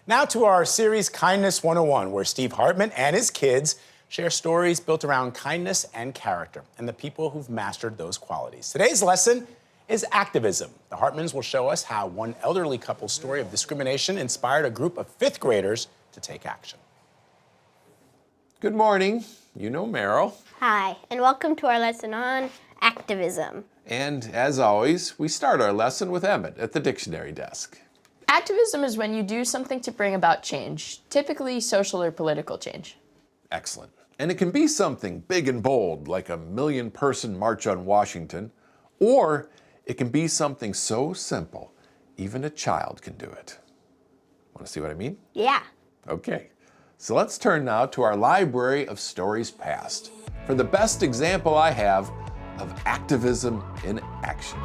Now to our series Kindness 101, where Steve Hartman and his kids share stories built around kindness and character and the people who've mastered those qualities. Today's lesson is activism. The Hartmans will show us how one elderly couple's story of discrimination inspired a group of fifth graders to take action. Good morning. You know Meryl. Hi, and welcome to our lesson on activism. And as always, we start our lesson with Emmett at the dictionary desk. Activism is when you do something to bring about change, typically social or political change. Excellent. And it can be something big and bold, like a 1 million-person march on Washington, or it can be something so simple, even a child can do it. Want to see what I mean? Yeah. Okay. So let's turn now to our library of stories past for the best example I have of activism in action.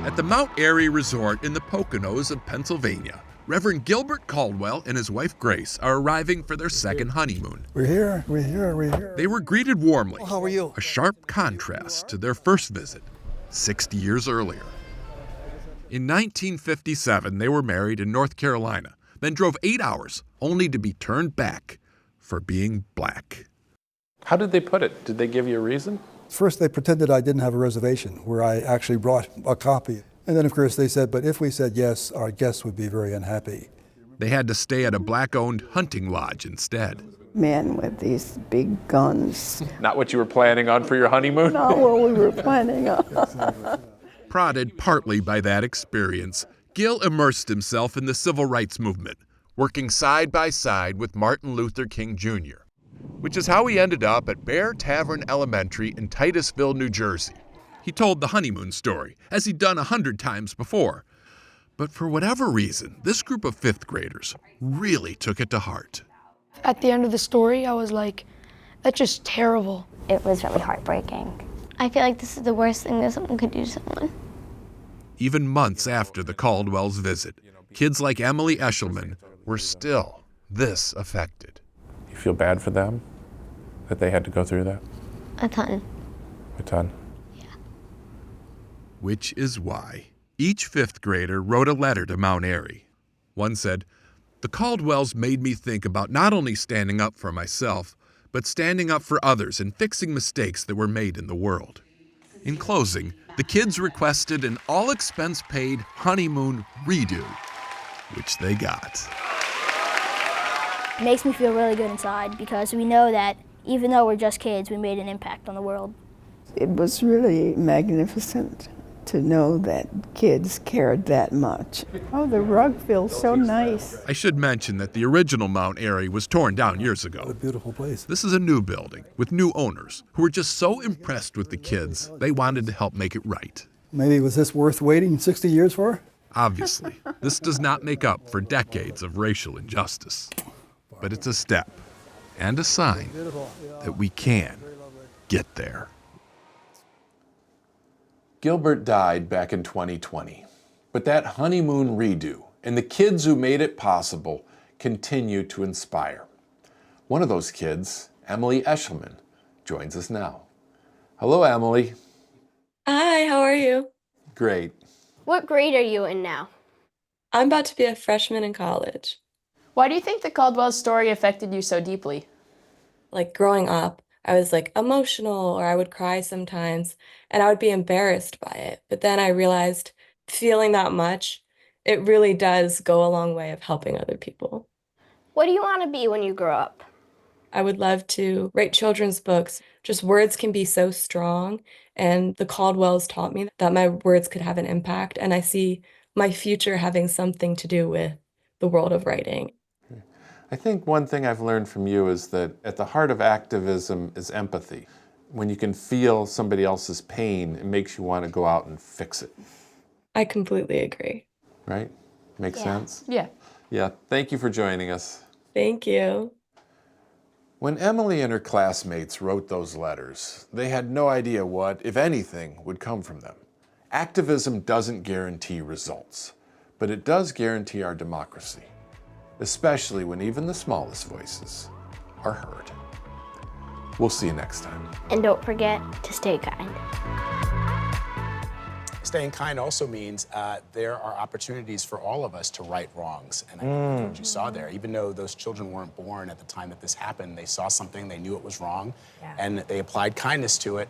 At the Mount Airy Resort in the Poconos of Pennsylvania, Reverend Gilbert Caldwell and his wife Grace are arriving for their second honeymoon. We're here. They were greeted warmly. How are you? A sharp contrast to their first visit, 60 years earlier. In 1957, they were married in North Carolina, then drove 8 hours, only to be turned back for being black. How did they put it? Did they give you a reason? First, they pretended I didn't have a reservation, where I actually brought a copy. And then, of course, they said, but if we said yes, our guests would be very unhappy. They had to stay at a black-owned hunting lodge instead. Men with these big guns. Not what you were planning on for your honeymoon? Not what we were planning on. Prodded partly by that experience, Gil immersed himself in the civil rights movement, working side by side with Martin Luther King Jr., which is how he ended up at Bear Tavern Elementary in Titusville, New Jersey. He told the honeymoon story, as he'd done 100 times before. But for whatever reason, this group of fifth graders really took it to heart. At the end of the story, I was like, that's just terrible. It was really heartbreaking. I feel like this is the worst thing that someone could do to someone. Even months after the Caldwells' visit, kids like Emily Eshelman were still this affected. You feel bad for them that they had to go through that? A ton. A ton? Which is why each fifth grader wrote a letter to Mount Airy. One said, "The Caldwells made me think about not only standing up for myself, but standing up for others and fixing mistakes that were made in the world." In closing, the kids requested an all-expense-paid honeymoon redo, which they got. It makes me feel really good inside because we know that even though we're just kids, we made an impact on the world. It was really magnificent to know that kids cared that much. Oh, the rug feels so nice. I should mention that the original Mount Airy was torn down years ago. What a beautiful place. This is a new building with new owners who were just so impressed with the kids, they wanted to help make it right. Maybe was this worth waiting 60 years for? Obviously, this does not make up for decades of racial injustice. But it's a step and a sign that we can get there. Gilbert died back in 2020, but that honeymoon redo and the kids who made it possible continue to inspire. One of those kids, Emily Eshelman, joins us now. Hello, Emily. Hi, how are you? Great. What grade are you in now? I'm about to be a freshman in college. Why do you think the Caldwell story affected you so deeply? Like growing up, I was like emotional or I would cry sometimes and I would be embarrassed by it. But then I realized feeling that much, it really does go a long way of helping other people. What do you want to be when you grow up? I would love to write children's books. Just words can be so strong. And the Caldwells taught me that my words could have an impact. And I see my future having something to do with the world of writing. I think one thing I've learned from you is that at the heart of activism is empathy. When you can feel somebody else's pain, it makes you want to go out and fix it. I completely agree. Right? Makes sense? Yeah. Yeah. Thank you for joining us. Thank you. When Emily and her classmates wrote those letters, they had no idea what, if anything, would come from them. Activism doesn't guarantee results, but it does guarantee our democracy, especially when even the smallest voices are heard. We'll see you next time. And don't forget to stay kind. Staying kind also means there are opportunities for all of us to right wrongs. And I think that's what you saw there. Even though those children weren't born at the time that this happened, they saw something, they knew it was wrong, and they applied kindness to it,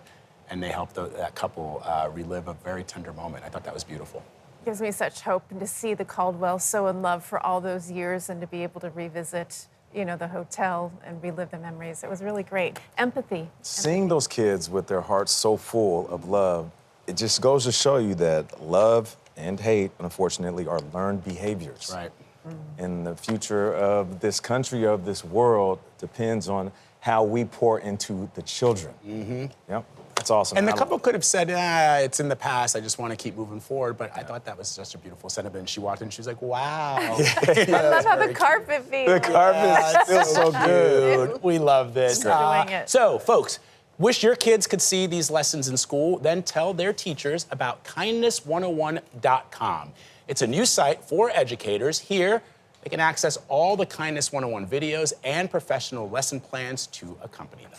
and they helped that couple relive a very tender moment. I thought that was beautiful. Gives me such hope, and to see the Caldwell so in love for all those years and to be able to revisit, you know, the hotel and relive the memories. It was really great. Empathy. Seeing those kids with their hearts so full of love, it just goes to show you that love and hate, unfortunately, are learned behaviors. Right. And the future of this country, of this world, depends on how we pour into the children. Yep. That's awesome. And the couple could have said, it's in the past, I just want to keep moving forward, but I thought that was such a beautiful sentiment. She walked in, she was like, wow. I love how the carpet feels. The carpet feels so good. Dude, we love this. Enjoying it. So, folks, wish your kids could see these lessons in school, then tell their teachers about kindness101.com. It's a new site for educators. Here, they can access all the Kindness 101 videos and professional lesson plans to accompany them.